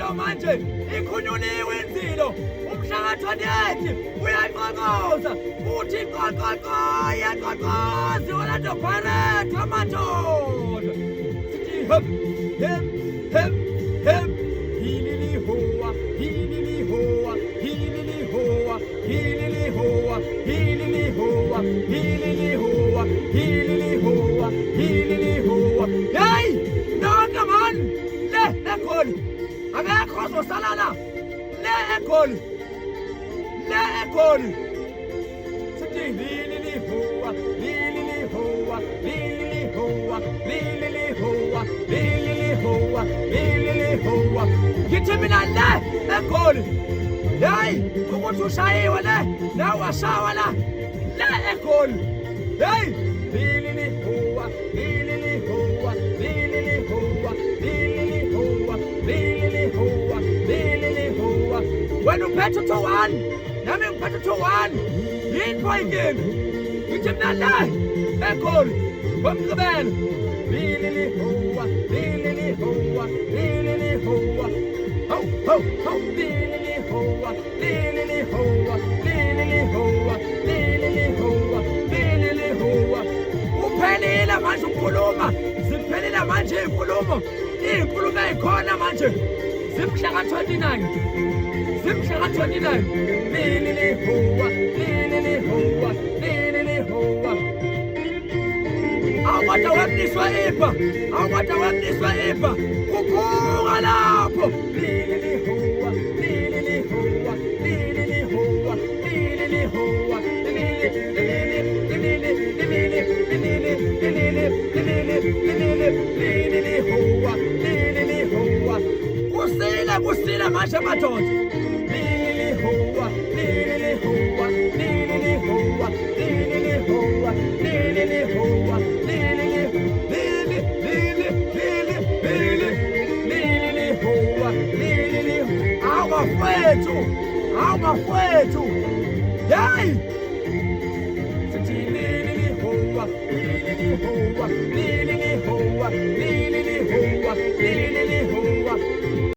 inzilo manje ikhunyuliwe inzilo umhlaka 28 uyaqoqoza uthi qoqoqo yaqoqoza Orlando Pirates amadoda sithi hep hep hep hep hilili hoa hilili hoa hilili hoa hilili hoa hilili hoa hilili hoa hilili hoa hilili hoa hey nonke man le egoli akekho ozosalala le egoli sithi hilili hoa hilili hoa hilili hoa hilili hoa hilili hoa hilili hoa ngithi mina le egoli hey ukuthi ushayiwe le nawe washawa la le egoli hey hilili hoa hilili hoa hilili hoa hilili hoa hilili hoa hilili hoa wena uphethe 2-1 nami ngiphethe 2-1 yinto ayingeni ngithi mina la egoli bomgqibelo hilili hoa hilili hoa hilili hoa ho ho ho hilili hoa hilili hoa hilili hoa hilili hoa hilili hoa uphelile manje ukukhuluma ziphelile manje inkulumo ezikhona manje zimhlaka 29 hilili hoa hilili hoa hilili hoa awada wemniswa ipha kukhunga lapho hilili hoa hilili hoa hilili hoa hilili hoa hilili hoa kusile manje madoda hilili hoa hilili hoa hilili hoa hilili hoa hilili hoa awafethu hey sithi hilili hoa hilili hoa hilili hoa hilili hoa hilili